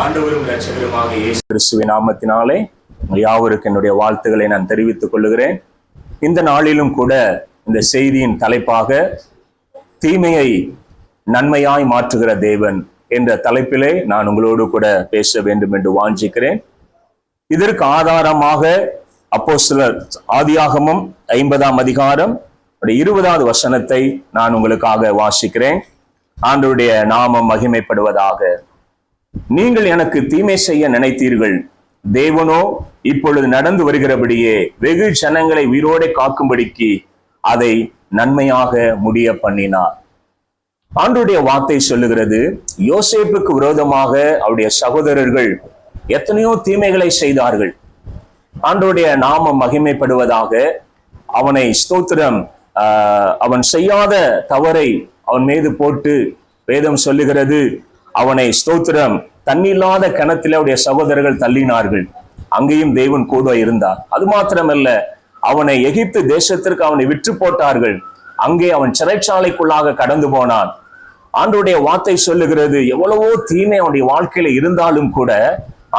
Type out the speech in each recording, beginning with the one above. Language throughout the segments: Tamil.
ஆண்டவரும் இரட்சகருமாக இயேசு கிறிஸ்துவின் நாமத்தினாலே யாவருக்கு என்னுடைய வாழ்த்துக்களை நான் தெரிவித்துக் கொள்ளுகிறேன். இந்த நாளிலும் கூட இந்த செய்தியின் தலைப்பாக தீமையை நன்மையாய் மாற்றுகிற தேவன் என்ற தலைப்பிலே நான் உங்களோடு கூட பேச வேண்டும் என்று வாஞ்சிக்கிறேன். இதற்கு ஆதாரமாக அப்போஸ்தலர் ஆதியாகமம் 50ஆம் அதிகாரம் 20வது வசனத்தை நான் உங்களுக்காக வாசிக்கிறேன். ஆண்டவருடைய நாமம் மகிமைப்படுவதாக. நீங்கள் எனக்கு தீமை செய்ய நினைத்தீர்கள், தேவனோ இப்பொழுது நடந்து வருகிறபடியே வெகு ஜனங்களை உயிரோடு காக்கும்படிக்கு அதை நன்மையாக முடிய பண்ணினார். ஆண்டவருடைய வார்த்தை சொல்லுகிறது, யோசேப்புக்கு விரோதமாக அவருடைய சகோதரர்கள் எத்தனையோ தீமைகளை செய்தார்கள். ஆண்டவருடைய நாமம் மகிமைப்படுவதாக. அவனை ஸ்தோத்திரம், அவன் செய்யாத தவறை அவன் மீது போட்டு வேதம் சொல்லுகிறது, அவனை ஸ்தோத்திரம் தண்ணில்லாத கிணத்திலே அவருடைய சகோதரர்கள் தள்ளினார்கள். அங்கேயும் தேவன் கூட இருந்தார். அது மாத்திரமல்ல, அவனை எகிப்து தேசத்திற்கு அவனை விற்று போட்டார்கள். அங்கே அவன் சிறைச்சாலைக்குள்ளாக கடந்து போனான். ஆண்டவருடைய வார்த்தை சொல்லுகிறது, எவ்வளவோ தீமை அவனுடைய வாழ்க்கையில இருந்தாலும் கூட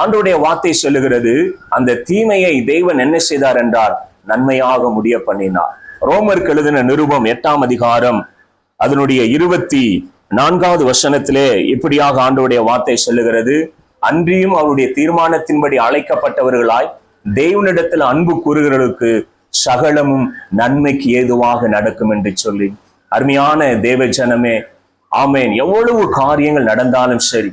ஆண்டவருடைய வார்த்தை சொல்லுகிறது, அந்த தீமையை தேவன் என்ன செய்தார் என்றால் நன்மையாக முடிய பண்ணினார். ரோமருக்கு எழுதின நிருபம் 8ஆம் அதிகாரம் அதனுடைய 24வது வசனத்திலே இப்படியாக ஆண்டவருடைய வார்த்தை சொல்லுகிறது, அன்றியும் அவருடைய தீர்மானத்தின்படி அழைக்கப்பட்டவர்களாய் தேவனிடத்தில் அன்பு கூறுகிறவர்களுக்கு சகலமும் நன்மைக்கு ஏதுவாக நடக்கும் என்று சொல்லி. அருமையான தேவ ஜனமே, ஆமேன். எவ்வளவு காரியங்கள் நடந்தாலும் சரி,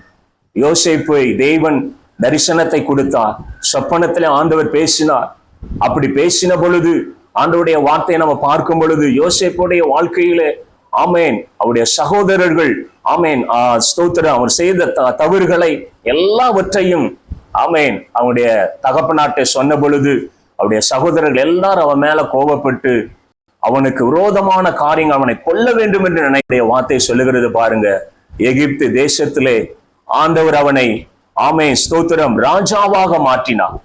யோசேப்பை தேவன் தரிசனத்தை கொடுத்தார், சொப்பனத்திலே ஆண்டவர் பேசினார். அப்படி பேசின பொழுது ஆண்டவருடைய வார்த்தையை நம்ம பார்க்கும் பொழுது யோசேப்புடைய வாழ்க்கையிலே ஆமேன் அவருடைய சகோதரர்கள் ஆமேன் ஸ்தோத்திரம் அவர் செய்த தவறுகளை எல்லாவற்றையும் ஆமேன் அவனுடைய தகப்பனாட்டை சொன்ன பொழுது அவருடைய சகோதரர்கள் எல்லாரும் அவன் மேல கோபப்பட்டு அவனுக்கு விரோதமான காரியங்கள் அவனை கொல்ல வேண்டும் என்று நினைக்கிற வார்த்தை சொல்லுகிறது பாருங்க. எகிப்து தேசத்திலே ஆண்டவர் அவனை ஆமேன் ஸ்தோத்திரம் ராஜாவாக மாற்றினார்.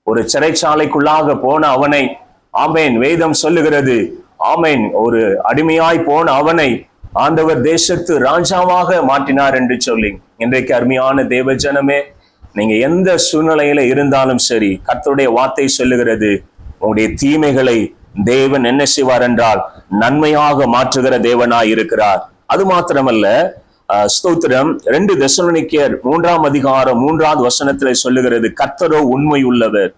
ஒரு சிறைச்சாலைக்குள்ளாக போன அவனை ஆமேன் வேதம் சொல்லுகிறது, ஆமேன் ஒரு அடிமையாய் போன அவனை ஆண்டவர் தேசத்து ராஜாவாக மாற்றினார் என்று சொல்லி. இன்றைக்கு அருமையான தேவ ஜனமே, நீங்க எந்த சூழ்நிலையில இருந்தாலும் சரி, கர்த்தருடைய வார்த்தை சொல்லுகிறது, உங்களுடைய தீமைகளை தேவன் என்ன செய்வார் என்றால் நன்மையாக மாற்றுகிற தேவனாய் இருக்கிறார். அது மாத்திரமல்ல, ஸ்தோத்திரம் 2 தெசலோனிக்கேயர் 3ஆம் அதிகாரம் 3வது வசனத்திலே சொல்லுகிறது, கர்த்தரோ உண்மை உள்ளவர்,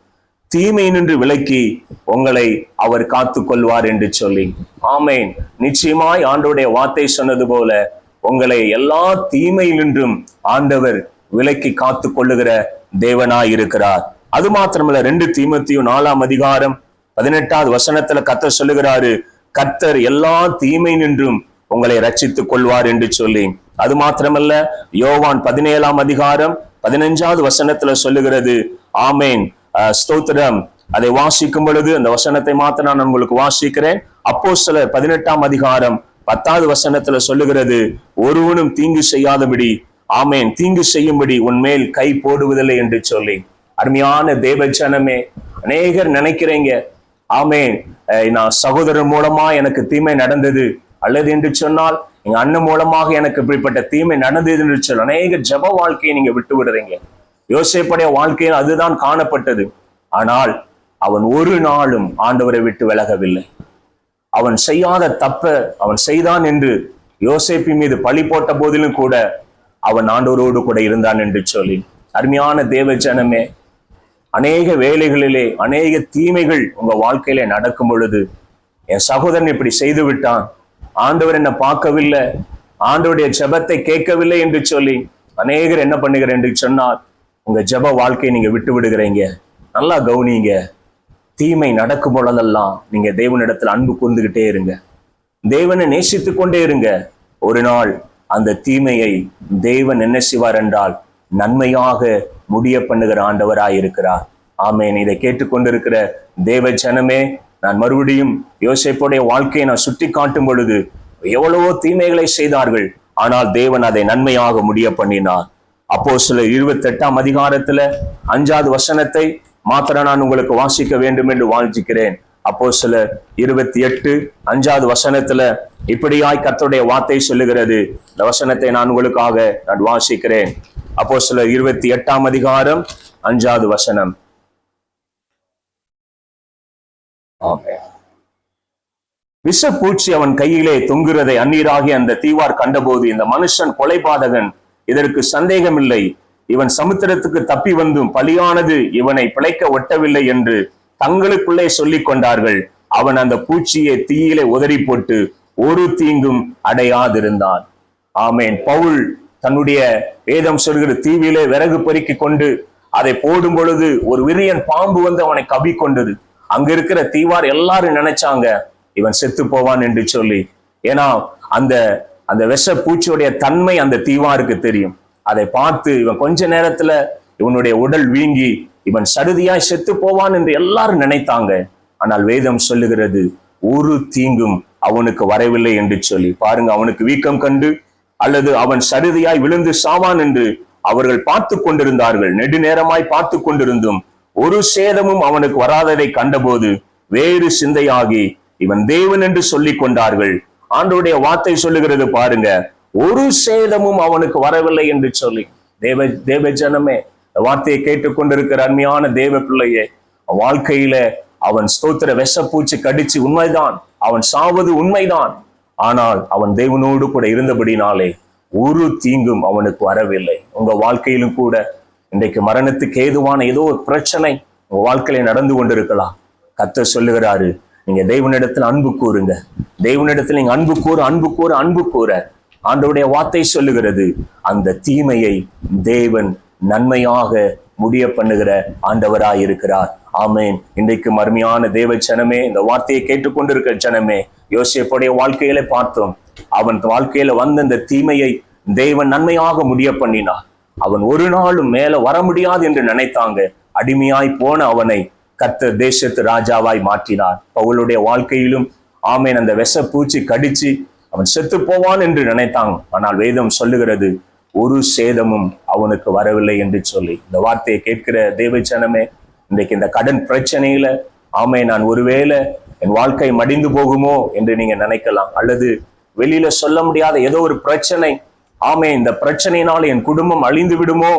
தீமை நின்று விலக்கி உங்களை அவர் காத்து கொள்வார் என்று சொல்லி. ஆமேன். நிச்சயமாய் ஆண்டவருடைய வார்த்தை சொன்னது போல உங்களை எல்லா தீமையினின்றும் ஆண்டவர் விலக்கி காத்து கொள்ளுகிற தேவனாய் இருக்கிறார். அது மாத்திரமல்ல, 2 தீமோத்தேயு 4ஆம் அதிகாரம் 18வது வசனத்துல கர்த்தர் சொல்லுகிறாரு, கர்த்தர் எல்லா தீமை நின்றும் உங்களை ரட்சித்துக் கொள்வார் என்று சொல்லி. அது மாத்திரமல்ல, யோவான் 17ஆம் அதிகாரம் 15வது வசனத்துல சொல்லுகிறது, ஆமேன் ஸ்தோத்திரம். அதை வாசிக்கும் பொழுது அந்த வசனத்தை மாத்திரம் நான் உங்களுக்கு வாசிக்கிறேன். அப்போஸ்தலர் 18ஆம் அதிகாரம் 10வது வசனத்துல சொல்லுகிறது, ஒருவனும் தீங்கு செய்யாதபடி ஆமேன் தீங்கு செய்யும்படி உன்மேல் கை போடுவதில்லை என்று சொல்லி. அருமையான தேவ ஜனமே, அநேகர் நினைக்கிறீங்க, ஆமேன் நான் சகோதரர் மூலமா எனக்கு தீமை நடந்தது, அல்லது என்று சொன்னால் எங்க அண்ணன் மூலமாக எனக்கு இப்படிப்பட்ட தீமை நடந்தது என்று சொல்ல அநேக ஜப வாழ்க்கையை நீங்க விட்டு விடுறீங்க. யோசேப்புடைய வாழ்க்கையில் அதுதான் காணப்பட்டது. ஆனால் அவன் ஒரு நாளும் ஆண்டவரை விட்டு விலகவில்லை. அவன் செய்யாத தப்ப அவன் செய்தான் என்று யோசேப்பின் மீது பழி போட்ட போதிலும் கூட அவன் ஆண்டவரோடு கூட இருந்தான் என்று சொல்லி. அருமையான தேவ ஜனமே, அநேக வேலைகளிலே அநேக தீமைகள் உங்க வாழ்க்கையிலே நடக்கும் பொழுது, என் சகோதரன் இப்படி செய்து விட்டான், ஆண்டவர் என்னை பார்க்கவில்லை, ஆண்டவருடைய ஜெபத்தை கேட்கவில்லை என்று சொல்லி அநேகர் என்ன பண்ணுகிறேன் என்று சொன்னால் உங்க ஜெப வாழ்க்கையை நீங்க விட்டு விடுகிறீங்க. நல்லா கவனிங்க. தீமை நடக்கும் பொழுதெல்லாம் நீங்க தேவனிடத்துல அன்பு கூர்ந்துகிட்டே இருங்க, தேவனை நேசித்து கொண்டே இருங்க. ஒரு நாள் அந்த தீமையை தேவன் என்ன செய்வார் என்றால் நன்மையாக முடிய பண்ணுகிற ஆண்டவராய் இருக்கிறார். ஆமேன். இதை கேட்டுக்கொண்டிருக்கிற தேவ ஜனமே, நான் மறுபடியும் யோசேப்புடைய வாழ்க்கையை நான் சுட்டி காட்டும் பொழுது எவ்வளவோ தீமைகளை செய்தார்கள், ஆனால் தேவன் அதை நன்மையாக முடிய பண்ணினார். அப்போஸ்தலர் 28ஆம் அதிகாரத்துல 5வது வசனத்தை மாத்திரம் நான் உங்களுக்கு வாசிக்க வேண்டும் என்று வாஞ்சிக்கிறேன். அப்போஸ்தலர் 28:5 வசனத்துல இப்படியாய் கர்த்தருடைய வார்த்தை சொல்லுகிறது. இந்த வசனத்தை நான் உங்களுக்காக நான் வாசிக்கிறேன். அப்போஸ்தலர் 28 வசனம். விஷப்பூச்சி அவன் கையிலே தொங்குறதை அந்நீராகி அந்த தீவார் கண்டபோது, இந்த மனுஷன் கொலைபாதகன், இதற்கு சந்தேகமில்லை, இவன் சமுத்திரத்துக்கு தப்பி வந்தும் பலியானது இவனை பிழைக்க ஒட்டவில்லை என்று தங்களுக்குள்ளே சொல்லிக் கொண்டார்கள். அவன் அந்த பூச்சியை தீயிலே உதறி போட்டு ஒரு தீங்கும் அடையாதிருந்தான். ஆமேன். பவுல் தன்னுடைய வேதம் சொல்கிற தீவிலே விறகு பொறுக்கி கொண்டு அதை போடும் பொழுது ஒரு விரியன் பாம்பு வந்து அவனை கவி கொண்டது. அங்க இருக்கிற தீவார் எல்லாரும் நினைச்சாங்க இவன் செத்து போவான் என்று சொல்லி. ஏன்னா அந்த அந்த விஷ பூச்சியுடைய தன்மை அந்த தீவாருக்கு தெரியும். அதை பார்த்து இவன் கொஞ்ச நேரத்துல இவனுடைய உடல் வீங்கி இவன் சடுதியாய் செத்து போவான் என்று எல்லாரும் நினைத்தாங்க. ஆனால் வேதம் சொல்லுகிறது ஒரு தீங்கும் அவனுக்கு வரவில்லை என்று சொல்லி. பாருங்க, அவனுக்கு வீக்கம் கண்டு அல்லது அவன் சடுதியாய் விழுந்து சாவான் என்று அவர்கள் பார்த்து கொண்டிருந்தார்கள். நெடுநேரமாய் பார்த்து கொண்டிருந்தும் ஒரு சேதமும் அவனுக்கு வராததை கண்டபோது வேறு சிந்தையாகி இவன் தேவன் என்று சொல்லிக் கொண்டார்கள். ஆண்டவருடைய வார்த்தை சொல்லுகிறது பாருங்க, ஒரு சேதமும் அவனுக்கு வரவில்லை என்று சொல்லி. தேவ ஜனமே, வார்த்தையை கேட்டுக்கொண்டிருக்கிற அருமையான தேவ பிள்ளையே, வாழ்க்கையில அவன் ஸ்தோத்திர விஷப்பூச்சி கடிச்சு உண்மைதான், அவன் சாவது உண்மைதான். ஆனால் அவன் தேவனோடு கூட இருந்தபடினாலே ஒரு தீங்கும் அவனுக்கு வரவில்லை. உங்க வாழ்க்கையிலும் கூட இன்றைக்கு மரணத்துக்கு ஏதுவான ஏதோ ஒரு பிரச்சனை உங்க வாழ்க்கையில நடந்து கொண்டிருக்கலாம். கர்த்தர் சொல்லுகிறாரு, நீங்க தேவனிடத்தில் அன்பு கூறுங்க. தேவனிடத்தில் நீங்க அன்பு கூற ஆண்டவருடைய வார்த்தை சொல்லுகிறது, அந்த தீமையை தேவன் நன்மையாக முடிய பண்ணுகிற ஆண்டவராய் இருக்கிறார். ஆமேன். இன்றைக்கு அருமையான தேவ ஜனமே, இந்த வார்த்தையை கேட்டுக்கொண்டிருக்கிற ஜனமே, யோசேப்புடைய வாழ்க்கையில பார்த்தோம். அவன் வாழ்க்கையில வந்த இந்த தீமையை தேவன் நன்மையாக முடிய பண்ணினார். அவன் ஒரு நாளும் மேல வர முடியாது என்று நினைத்தாங்க. அடிமையாய் போன அவனை கர்த்தர் தேசத்து ராஜாவாய் மாற்றினார். பவுலுடைய வாழ்க்கையிலும் ஆமேன், அந்த விஷப்பூச்சி கடிச்சு அவன் செத்து போவான் என்று நினைத்தாங்க. ஆனால் வேதம் சொல்லுகிறது ஒரு சேதமும் அவனுக்கு வரவில்லை என்று சொல்லி. இந்த வார்த்தையை கேட்கிற தேவ ஜனமே, இன்றைக்கு இந்த கடன் பிரச்சனையில ஆமேன், நான் ஒருவேளை என் வாழ்க்கை மடிந்து போகுமோ என்று நீங்க நினைக்கலாம். அல்லது வெளியில சொல்ல முடியாத ஏதோ ஒரு பிரச்சனை, ஆமே இந்த பிரச்சனையினால என் குடும்பம் அழிந்து விடுமோ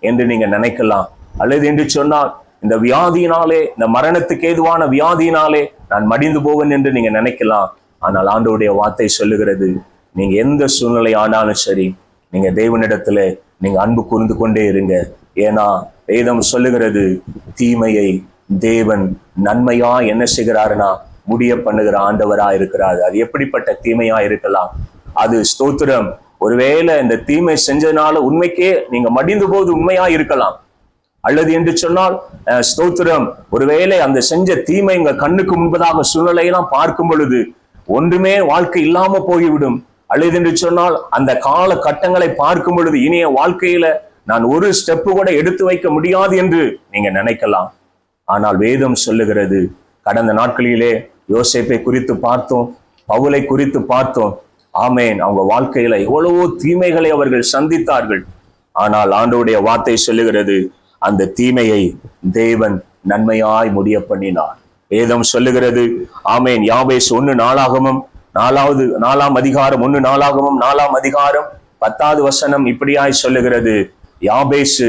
என்று நீங்க நினைக்கலாம். அல்லது என்று சொன்னால் இந்த வியாதியினாலே, இந்த மரணத்துக்கு ஏதுவான வியாதியினாலே நான் மடிந்து போவேன் என்று நீங்க நினைக்கலாம். ஆனால் ஆண்டவருடைய வார்த்தை சொல்லுகிறது, நீங்க எந்த சூழ்நிலை ஆனாலும் சரி, நீங்க தேவனிடத்துல நீங்க அன்பு கூர்ந்து கொண்டே இருங்க. ஏன்னா வேதம் சொல்லுகிறது, தீமையை தேவன் நன்மையா என்ன செய்கிறாருன்னா முடிய பண்ணுகிற ஆண்டவரா இருக்கிறார். அது எப்படிப்பட்ட தீமையா இருக்கலாம்? அது ஸ்தோத்திரம், ஒருவேளை இந்த தீமை செஞ்சதுனால உண்மைக்கே நீங்க மடிந்து போது உண்மையா இருக்கலாம். அல்லது என்று சொன்னால் ஸ்தோத்திரம், ஒருவேளை அந்த செஞ்ச தீமை உங்க கண்ணுக்கு முன்பதாக சூழ்நிலையெல்லாம் பார்க்கும் பொழுது ஒன்றுமே வாழ்க்கை இல்லாம போய்விடும். அல்லது என்று சொன்னால் அந்த கால கட்டங்களை பார்க்கும் பொழுது இனிய வாழ்க்கையில நான் ஒரு ஸ்டெப்பு கூட எடுத்து வைக்க முடியாது என்று நீங்க நினைக்கலாம். ஆனால் வேதம் சொல்லுகிறது, கடந்த நாட்களிலே யோசேப்பை குறித்து பார்த்தோம், பவுலை குறித்து பார்த்தோம். ஆமேன், அவங்க வாழ்க்கையில எவ்வளவோ தீமைகளை அவர்கள் சந்தித்தார்கள். ஆனால் ஆண்டவருடைய வார்த்தை சொல்லுகிறது, அந்த தீமையை தேவன் நன்மையாய் முடிய பண்ணினார். வேதம் சொல்லுகிறது, ஆமேன், யாபேஸ் 1 4ஆம் அதிகாரம் 4ஆம் அதிகாரம் 10வது வசனம் இப்படியாய் சொல்லுகிறது, யாபேசு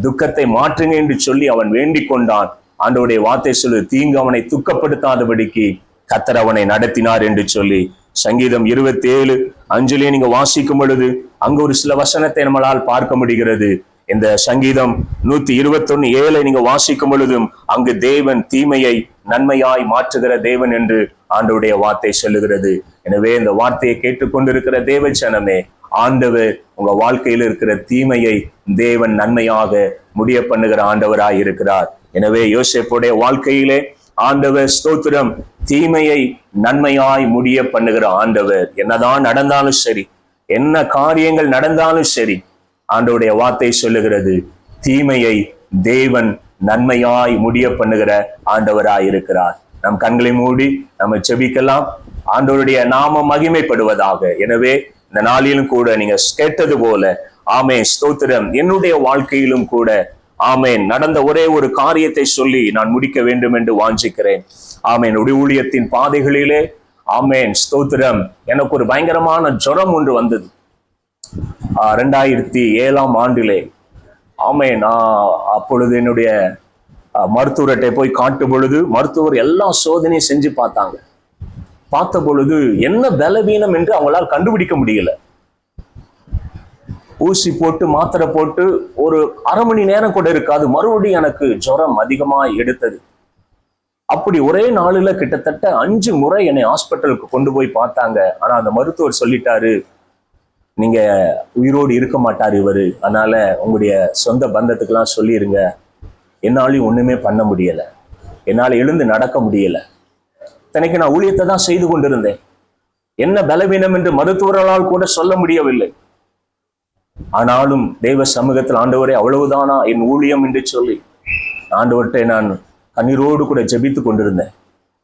துக்கத்தை மாற்றுங்க என்று சொல்லி அவன் வேண்டிக் கொண்டான். ஆண்டவருடைய வார்த்தை சொல்லு, தீங்கு அவனை துக்கப்படுத்தாதபடிக்கு கர்த்தர் அவனை நடத்தினார் என்று சொல்லி. சங்கீதம் 27:5 நீங்க வாசிக்கும் பொழுது அங்கு ஒரு சில வசனத்தை நம்மளால் பார்க்க முடிகிறது. இந்த சங்கீதம் 121:7 நீங்க வாசிக்கும் பொழுதும் அங்கு தேவன் தீமையை நன்மையாய் மாற்றுகிற தேவன் என்று ஆண்டவருடைய வார்த்தை சொல்லுகிறது. எனவே இந்த வார்த்தையை கேட்டுக்கொண்டிருக்கிற தேவ ஜனமே, ஆண்டவர் உங்க வாழ்க்கையில் இருக்கிற தீமையை தேவன் நன்மையாக முடிய பண்ணுகிற ஆண்டவராய் இருக்கிறார். எனவே யோசேப்புடைய வாழ்க்கையிலே ஆண்டவர் ஸ்தோத்திரம் தீமையை நன்மையாய் முடிய பண்ணுகிற ஆண்டவர். என்னதான் நடந்தாலும் சரி, என்ன காரியங்கள் நடந்தாலும் சரி, ஆண்டவருடைய வார்த்தை சொல்லுகிறது, தீமையை தேவன் நன்மையாய் முடிய பண்ணுகிற ஆண்டவராய் இருக்கிறார். நம் கண்களை மூடி நம்ம ஜெபிக்கலாம். ஆண்டவருடைய நாமம் மகிமைப்படுவதாக. எனவே இந்த நாளிலும் கூட நீங்க கேட்டது போல, ஆமே ஸ்தோத்திரம், என்னுடைய வாழ்க்கையிலும் கூட ஆமேன், நடந்த ஒரே ஒரு காரியத்தை சொல்லி நான் முடிக்க வேண்டும் என்று வாஞ்சிக்கிறேன். ஆமேன், ஊழியத்தின் பாதைகளிலே ஆமேன் ஸ்தோத்திரம், எனக்கு ஒரு பயங்கரமான ஜுரம் ஒன்று வந்தது 2007ஆம் ஆண்டிலே. ஆமேன், அப்பொழுது என்னுடைய மருத்துவர்கிட்ட போய் காட்டும் பொழுது மருத்துவர் எல்லா சோதனையும் செஞ்சு பார்த்த பொழுது என்ன பலவீனம் என்று அவங்களால் கண்டுபிடிக்க முடியல. ஊசி போட்டு மாத்திரை போட்டு ஒரு அரை மணி நேரம் கூட இருக்காது, மறுபடியும் எனக்கு ஜுரம் அதிகமா எடுத்தது. அப்படி ஒரே நாளில் கிட்டத்தட்ட 5 முறை என்னை ஹாஸ்பிட்டலுக்கு கொண்டு போய் பார்த்தாங்க. ஆனா அந்த மருத்துவர் சொல்லிட்டாரு, நீங்க உயிரோடு இருக்க மாட்டார் இவரு, அதனால உங்களுடைய சொந்த பந்தத்துக்கெல்லாம் சொல்லிருங்க. என்னாலையும் ஒண்ணுமே பண்ண முடியல, என்னால எழுந்து நடக்க முடியல. தனக்கு நான் ஊழியத்தை தான் செய்து கொண்டிருந்தேன். என்ன பலவீனம் என்று மருத்துவர்களால் கூட சொல்ல முடியவில்லை. ஆனாலும் தெய்வ சமூகத்தில் ஆண்டவரே அவ்வளவுதானா என் ஊழியம் என்று சொல்லி ஆண்டவர்கிட்ட நான் கண்ணீரோடு கூட ஜெபித்து கொண்டிருந்தேன்.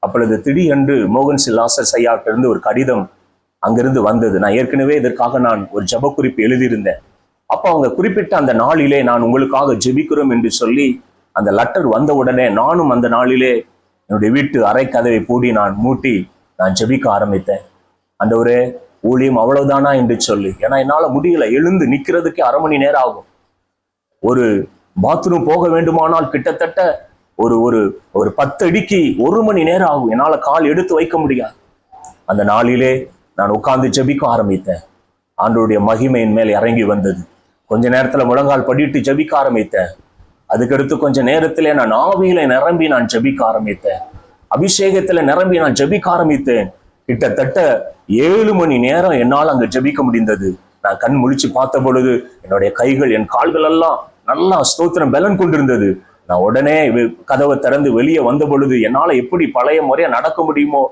அப்பொழுது திடீரென்று மோகன் லாசர் ஐயாவிலிருந்து ஒரு கடிதம் அங்கிருந்து வந்தது. நான் ஏற்கனவே இதற்காக நான் ஒரு ஜெப குறிப்பு எழுதியிருந்தேன். அப்போ அவங்க குறிப்பிட்ட அந்த நாளிலே நான் உங்களுக்காக ஜெபிக்கிறோம் என்று சொல்லி அந்த லெட்டர் வந்த உடனே நானும் அந்த நாளிலே என்னுடைய வீட்டு அறை கதவை மூட்டி நான் ஜெபிக்க ஆரம்பித்தேன். ஆண்டவரே, ஊழியம் அவ்வளவுதானா என்று சொல்லி, ஏன்னா என்னால முடியல, எழுந்து நிக்கிறதுக்கே அரை மணி நேரம் ஆகும். ஒரு பாத்ரூம் போக வேண்டுமானால் கிட்டத்தட்ட ஒரு ஒரு ஒரு 10 அடிக்கு 1 மணி நேரம் ஆகும். என்னால கால் எடுத்து வைக்க முடியாது. அந்த நாளிலே நான் உட்கார்ந்து ஜெபிக்க ஆரம்பித்தேன். ஆண்டவருடைய மகிமையின் மேல் இறங்கி வந்தது. கொஞ்ச நேரத்துல முழங்கால் படிட்டு ஜெபிக்க ஆரம்பித்தேன். அதுக்கடுத்து கொஞ்ச நேரத்திலே நான் ஆவியில நிரம்பி நான் ஜெபிக்க ஆரம்பித்தேன். அபிஷேகத்துல நிரம்பி நான் ஜெபிக்க ஆரம்பித்தேன். கிட்டத்தட்ட 7 மணி நேரம் என்னால் அங்க ஜெபிக்க முடிந்தது. நான் கண் முழிச்சு பார்த்த பொழுது என்னுடைய கைகள், என் கால்கள் எல்லாம் நல்லா ஸ்தோத்திரம் பலன் கொண்டிருந்தது. நான் உடனே கதவை திறந்து வெளியே வந்த பொழுது என்னால எப்படி பழைய முறையா நடக்க முடியுமோ,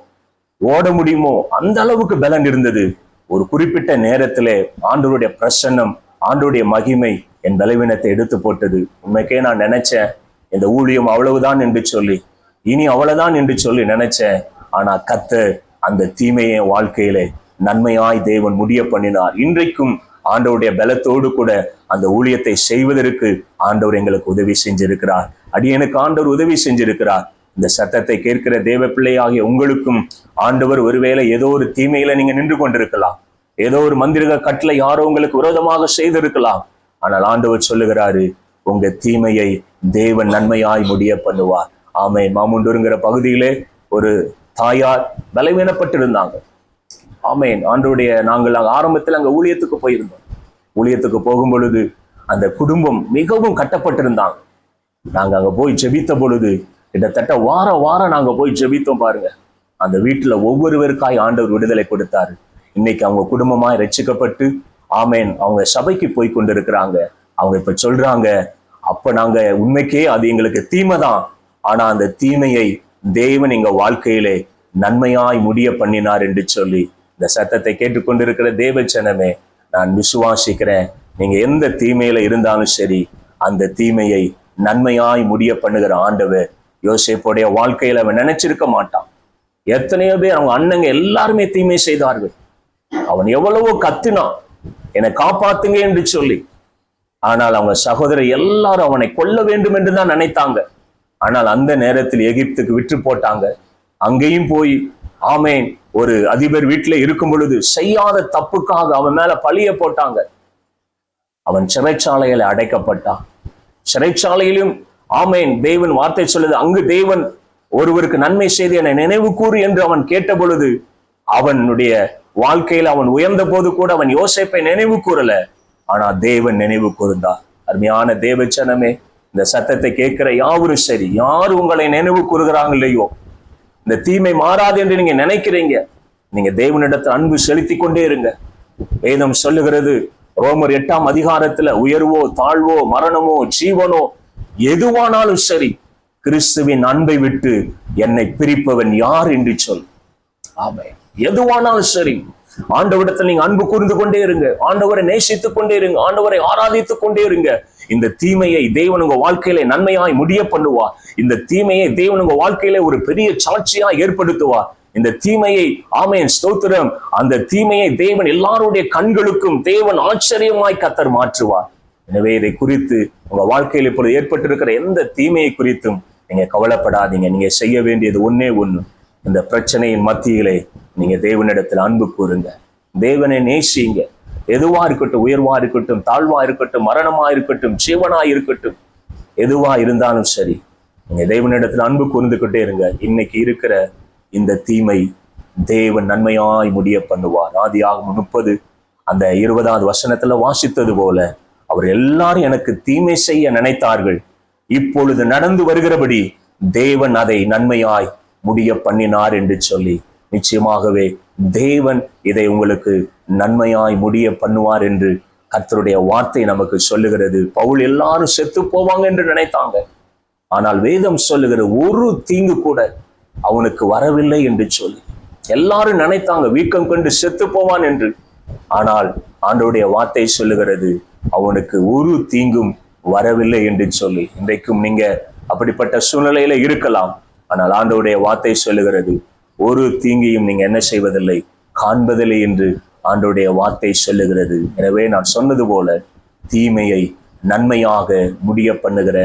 ஓட முடியுமோ, அந்த அளவுக்கு பலன் இருந்தது. ஒரு குறிப்பிட்ட நேரத்திலே ஆண்டவருடைய பிரசன்னம், ஆண்டவருடைய மகிமை என் பலவீனத்தை எடுத்து போட்டது. உண்மைக்கே நான் நினைச்சேன் இந்த ஊழியம் அவ்வளவுதான் என்று சொல்லி, இனி அவ்வளவுதான் என்று சொல்லி நினைச்சேன். ஆனா கர்த்தர் அந்த தீமையை வாழ்க்கையிலே நன்மையாய் தேவன் முடிய பண்ணினார். இன்றைக்கும் ஆண்டவருடைய பலத்தோடு கூட அந்த ஊழியத்தை செய்வதற்கு ஆண்டவர் எங்களுக்கு உதவி செஞ்சிருக்கிறார். அடியனுக்கு ஆண்டவர் உதவி செஞ்சிருக்கிறார். இந்த சத்தத்தை கேட்கிற தேவ பிள்ளையாகிய உங்களுக்கும் ஆண்டவர் ஒருவேளை ஏதோ ஒரு தீமையில நீங்க நின்று கொண்டிருக்கலாம், ஏதோ ஒரு மந்திரிக கட்டளை யாரோ உங்களுக்கு விரோதமாக செய்திருக்கலாம். ஆனால் ஆண்டவர் சொல்லுகிறாரு, உங்க தீமையை தேவன் நன்மையாய் முடிய பண்ணுவார். ஆமென். மாமுண்டூருங்கிற பகுதியிலே ஒரு தாயார் பலவீனப்பட்டிருந்தாங்க. ஆமென். ஆண்டவருடைய நாங்கள் ஆரம்பத்தில் அங்க ஊழியத்துக்கு போயிருந்தோம். ஊழியத்துக்கு போகும் பொழுது அந்த குடும்பம் மிகவும் கட்டப்பட்டிருந்தாங்க. நாங்க அங்க போய் ஜெபித்த பொழுது கிட்டத்தட்ட வாரம் நாங்க போய் ஜெபித்தோம் பாருங்க. அந்த வீட்டுல ஒவ்வொருவருக்காய் ஆண்டவர் விடுதலை கொடுத்தாரு. இன்னைக்கு அவங்க குடும்பமாய் ரட்சிக்கப்பட்டு ஆமேன் அவங்க சபைக்கு போய் கொண்டிருக்கிறாங்க. அவங்க இப்ப சொல்றாங்க, அப்ப நாங்க உண்மைக்கே அது எங்களுக்கு தீமை தான், ஆனா அந்த தீமையை தேவன் எங்க வாழ்க்கையிலே நன்மையாய் முடிய பண்ணினார் என்று சொல்லி இந்த சத்தத்தை கேட்டுக்கொண்டிருக்கிற தேவ ஜனமே, நான் விசுவாசிக்கிறேன், நீங்க எந்த தீமையில இருந்தாலும் சரி அந்த தீமையை நன்மையாய் முடிய பண்ணுகிற ஆண்டவர் யோசேப்புடைய வாழ்க்கையில அவன் நினைச்சிருக்க மாட்டான். எத்தனையோ பேர் அவங்க அண்ணங்க எல்லாருமே தீமை செய்தார்கள். அவன் எவ்வளவோ கத்தினான், என்னை காப்பாத்துங்க என்று சொல்லி. ஆனால் அவங்க சகோதரர் எல்லாரும் அவனை கொல்ல வேண்டும் என்று தான் நினைத்தாங்க. ஆனால் அந்த நேரத்தில் எகிப்துக்கு விற்று போட்டாங்க. அங்கேயும் போய் ஆமேன் ஒரு அதிபர் வீட்டில இருக்கும் பொழுது செய்யாத தப்புக்காக அவன் மேல பழிய போட்டாங்க. அவன் சிறைச்சாலையில அடைக்கப்பட்டான். சிறைச்சாலையிலும் ஆமேன் தேவன் வார்த்தை சொல்லுது, அங்கு தேவன் ஒருவருக்கு நன்மை செய்து என்னை நினைவு கூறு என்று அவன் கேட்ட பொழுது அவனுடைய வாழ்க்கையில் அவன் உயர்ந்த போது கூட அவன் யோசேப்பை நினைவு கூறல, ஆனா தேவன் நினைவு கூர்ந்தார். அருமையான தேவ ஜனமே, இந்த சத்தத்தை கேட்கிற யாவரும் சரி, யார் உங்களை நினைவு கூறுகிறாங்க இல்லையோ, இந்த தீமை மாறாது என்று நீங்க நினைக்கிறீங்க, நீங்க தேவனிடத்தில் அன்பு செலுத்தி கொண்டே இருங்க. வேதம் சொல்லுகிறது ரோமர் 8ஆம் அதிகாரத்துல, உயர்வோ தாழ்வோ மரணமோ ஜீவனோ எதுவானாலும் சரி கிறிஸ்துவின் அன்பை விட்டு என்னை பிரிப்பவன் யார் என்று சொல். ஆமென். எதுவானாலும் சரி ஆண்டவரிடத்தில் நீங்க அன்பு கூர்ந்து கொண்டே இருங்க, ஆண்டவரை நேசித்துக் கொண்டே இருங்க, ஆண்டவரை ஆராதித்துக் கொண்டே இருங்க. இந்த தீமையை தேவன் உங்க வாழ்க்கையில நன்மையாய் முடிய பண்ணுவார். இந்த தீமையை தேவன் உங்க வாழ்க்கையில ஒரு பெரிய சாட்சியாய் ஏற்படுத்துவார். இந்த தீமையை ஆமென் ஸ்தோத்திரம், அந்த தீமையை தேவன் எல்லாருடைய கண்களுக்கும் தேவன் ஆச்சரியமாய் கர்த்தர் மாற்றுவார். எனவே இதை குறித்து உங்க வாழ்க்கையில் இப்பொழுது ஏற்பட்டிருக்கிற எந்த தீமையை குறித்தும் நீங்க கவலைப்படாதீங்க. நீங்க செய்ய வேண்டியது ஒன்னே ஒண்ணு, இந்த பிரச்சனையின் மத்தியிலே நீங்க தேவனிடத்தில் அன்பு கூறுங்க, தேவனை நேசிங்க. எதுவா இருக்கட்டும், உயர்வா இருக்கட்டும், தாழ்வா இருக்கட்டும், மரணமா இருக்கட்டும், ஜீவனா இருக்கட்டும், எதுவா இருந்தாலும் சரி, நீங்க தேவனிடத்தில் அன்பு கூர்ந்துகிட்டே இருங்க. இன்னைக்கு இருக்கிற இந்த தீமை தேவன் நன்மையாய் முடிய பண்ணுவார். ஆதியாகமம் 30 அந்த 20வது வசனத்துல வாசித்தது போல, அவர் எல்லாரும் எனக்கு தீமை செய்ய நினைத்தார்கள், இப்பொழுது நடந்து வருகிறபடி தேவன் அதை நன்மையாய் முடிய பண்ணினார் என்று சொல்லி, நிச்சயமாகவே தேவன் இதை உங்களுக்கு நன்மையாய் முடிய பண்ணுவார் என்று கர்த்தருடைய வார்த்தை நமக்கு சொல்லுகிறது. பவுல் எல்லாரும் செத்து போவாங்க என்று நினைத்தாங்க, ஆனால் வேதம் சொல்லுகிற ஒரு தீங்கு கூட அவனுக்கு வரவில்லை என்று சொல்லி. எல்லாரும் நினைத்தாங்க வீக்கம் கொண்டு செத்து போவான் என்று, ஆனால் ஆண்டவருடைய வார்த்தை சொல்லுகிறது அவனுக்கு ஒரு தீங்கும் வரவில்லை என்று சொல்லி. இன்றைக்கும் நீங்க அப்படிப்பட்ட சூழ்நிலையில இருக்கலாம், ஆனால் ஆண்டவருடைய வார்த்தை சொல்லுகிறது ஒரு தீங்கையும் நீங்க என்ன செய்வதில்லை, காண்பதில்லை என்று ஆண்டவருடைய வார்த்தை சொல்லுகிறது. எனவே நான் சொன்னது போல தீமையை நன்மையாக முடிய பண்ணுகிற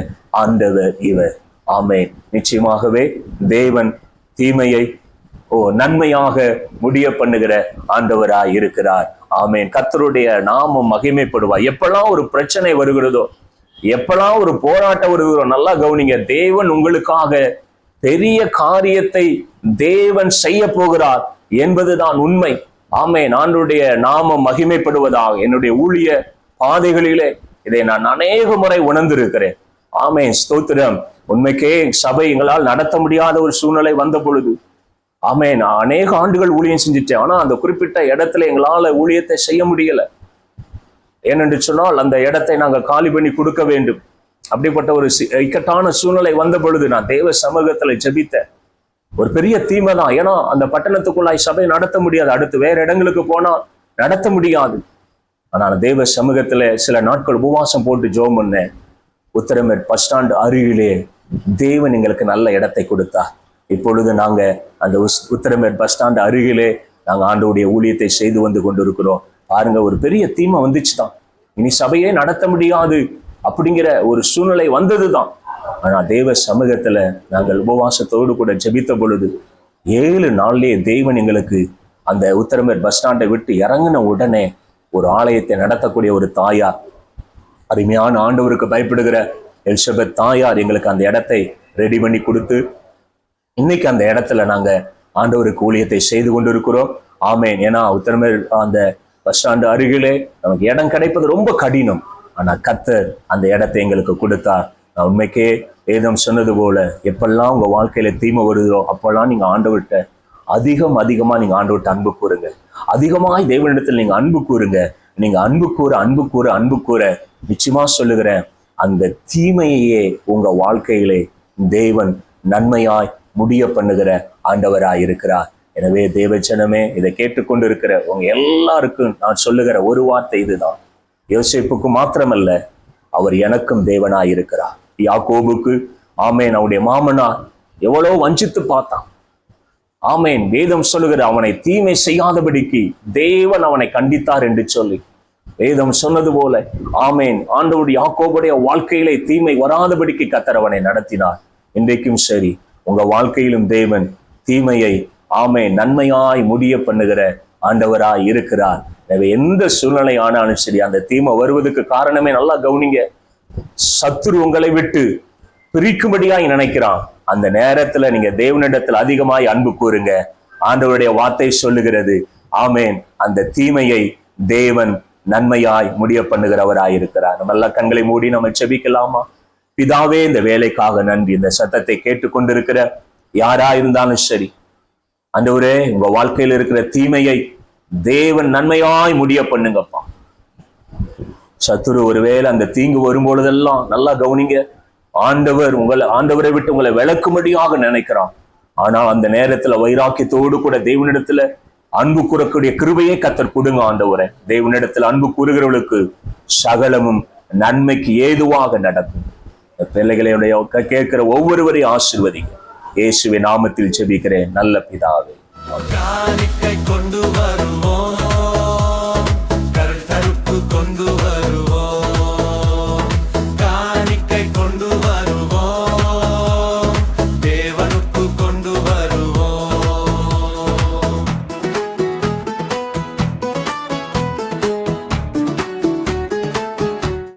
ஆண்டவர் இவர். ஆமென். நிச்சயமாகவே தேவன் தீமையை நன்மையாக முடிய பண்ணுகிற ஆண்டவராய் இருக்கிறார். ஆமென். கர்த்தருடைய நாமம் மகிமைப்படுவார். எப்பெல்லாம் ஒரு பிரச்சனை வருகிறதோ, எப்பெல்லாம் ஒரு போராட்டம் வருகிறதோ, நல்லா கவனிங்க, தேவன் உங்களுக்காக பெரிய காரியத்தை தேவன் செய்ய போகிறார் என்பதுதான் உண்மை. ஆமென். ஆண்டவருடைய நாமம் மகிமைப்படுவதாக. என்னுடைய ஊழிய பாதைகளிலே இதை நான் அநேக முறை உணர்ந்திருக்கிறேன். ஆமென். ஸ்தோத்திரம். உண்மைக்கே சபை எங்களால் நடத்த முடியாத ஒரு சூழ்நிலை வந்த பொழுது, ஆமென், நான் அநேக ஆண்டுகள் ஊழியம் செஞ்சுட்டேன், ஆனா அந்த குறிப்பிட்ட இடத்துல எங்களால ஊழியத்தை செய்ய முடியல. ஏனென்று சொன்னால் அந்த இடத்தை நாங்கள் காலி பண்ணி கொடுக்க வேண்டும். அப்படிப்பட்ட ஒரு இக்கட்டான சூழ்நிலை வந்த பொழுது நான் தேவ சமூகத்துல ஜெபித்தேன். ஒரு பெரிய தீமை தான், ஏன்னா அந்த பட்டணத்துக்குள்ளாய் சபை நடத்த முடியாது, அடுத்து வேற இடங்களுக்கு போனா நடத்த முடியாது. ஆனால் தேவ சமூகத்துல சில நாட்கள் உபவாசம் போட்டு ஜெபம் பண்ணேன். உத்தரமேட் பஸ் ஸ்டாண்ட் அருகிலே தேவன் எங்களுக்கு நல்ல இடத்தை கொடுத்தார். இப்பொழுது நாங்க அந்த உத்தரமேட் பஸ் ஸ்டாண்ட் அருகிலே நாங்க ஆண்டவருடைய ஊழியத்தை செய்து வந்து கொண்டிருக்கிறோம். பாருங்க, ஒரு பெரிய தீமை வந்துச்சுதான், இனி சபையே நடத்த முடியாது அப்படிங்கிற ஒரு சூழ்நிலை வந்ததுதான். ஆனா தேவ சமூகத்துல நாங்கள் உபவாசத்தோடு கூட ஜெபித்த பொழுது 7 நாள்லயே தேவன் எங்களுக்கு அந்த உத்தரமேட் பஸ் ஸ்டாண்டை விட்டு இறங்கின உடனே ஒரு ஆலயத்தை நடத்தக்கூடிய ஒரு தாயார், அருமையான ஆண்டவருக்கு பயப்படுகிற எலிசபெத் தாயார் எங்களுக்கு அந்த இடத்தை ரெடி பண்ணி கொடுத்து இன்னைக்கு அந்த இடத்துல நாங்க ஆண்டவருக்கு ஊழியத்தை செய்து கொண்டிருக்கிறோம். ஆமென். ஏன்னா உத்தரமேட் அந்த பஸ் ஸ்டாண்டு அருகிலே நமக்கு இடம் கிடைப்பது ரொம்ப கடினம், ஆனா கர்த்தர் அந்த இடத்தை எங்களுக்கு கொடுத்தார். உண்மைக்கே வேதம் சொன்னது போல, எப்பெல்லாம் உங்க வாழ்க்கையில தீமை வருதோ அப்பெல்லாம் நீங்க ஆண்டவர்கிட்ட அதிகமா நீங்க ஆண்டவர்கிட்ட அன்பு கூறுங்க. அதிகமாய் தேவனிடத்தில் நீங்க அன்பு கூறுங்க. நீங்க அன்பு கூற நிச்சயமா சொல்லுகிறேன், அந்த தீமையே உங்க வாழ்க்கையிலே தேவன் நன்மையாய் முடிய பண்ணுகிற ஆண்டவராய் இருக்கிறார். எனவே தேவஜனமே, இதை கேட்டுக்கொண்டு இருக்கிற உங்க எல்லாருக்கும் நான் சொல்லுகிற ஒரு வார்த்தை இதுதான், யோசேப்புக்கு மாத்திரமல்ல, அவர் எனக்கும் தேவனாய் இருக்கிறார். யாக்கோபுக்கு ஆமேன் அவனுடைய மாமனார் எவ்வளவு வஞ்சித்து பார்த்தான். ஆமேன். வேதம் சொல்லுகிற அவனை தீமை செய்யாதபடிக்கு தேவன் அவனை கண்டித்தார் என்று சொல்லி வேதம் சொன்னது போல, ஆமேன், ஆண்டவருடைய யாக்கோபுடைய வாழ்க்கையிலே தீமை வராதபடிக்கு கர்த்தர் அவனை நடத்தினார். இன்றைக்கும் சரி, உங்க வாழ்க்கையிலும் தேவன் தீமையை ஆமேன் நன்மையாய் முடிய பண்ணுகிற ஆண்டவராய் இருக்கிறார். எனவே எந்த சூழ்நிலை ஆனாலும் சரி, அந்த தீமை வருவதற்கு காரணமே நல்லா கவனிங்க, சத்துரு உங்களை விட்டு பிரிக்கும்படியாய் நினைக்கிறான். அந்த நேரத்துல நீங்க தேவனிடத்தில் அதிகமாய் அன்பு கூறுங்க. ஆண்டவருடைய வார்த்தை சொல்லுகிறது, ஆமேன், அந்த தீமையை தேவன் நன்மையாய் முடிய பண்ணுகிறவராய் இருக்கிறார். நம்ம எல்லாம் கண்களை மூடி நம்ம ஜெபிக்கலாமா? பிதாவே, இந்த வேலைக்காக நன்றி. இந்த சத்தத்தை கேட்டுக்கொண்டிருக்கிற யாரா இருந்தாலும் சரி, ஆண்டவரே, உங்க வாழ்க்கையில் இருக்கிற தீமையை தேவன் நன்மையாய் முடிய பண்ணுங்கப்பா. சத்துரு ஒருவேளை அந்த தீங்கு வரும்பொழுதெல்லாம் நல்லா கவனிங்க, ஆண்டவரை விட்டு உங்களை விளக்கும்படியாக நினைக்கிறான். ஆனால் அந்த நேரத்துல வைராக்கியத்தோடு கூட தேவனிடத்துல அன்பு கூறக்கூடிய கிருபையை கர்த்தர் கொடுங்க. ஆண்டவரே, தேவனிடத்துல அன்பு கூறுகிறவர்களுக்கு சகலமும் நன்மைக்கு ஏதுவாக நடக்கும். பிள்ளைகளுடைய கேட்கிற ஒவ்வொருவரையும் ஆசீர்வதிங்க. இயேசுவின் நாமத்தில் ஜெபிக்கிறேன் நல்ல பிதாவே. கொண்டு வரும்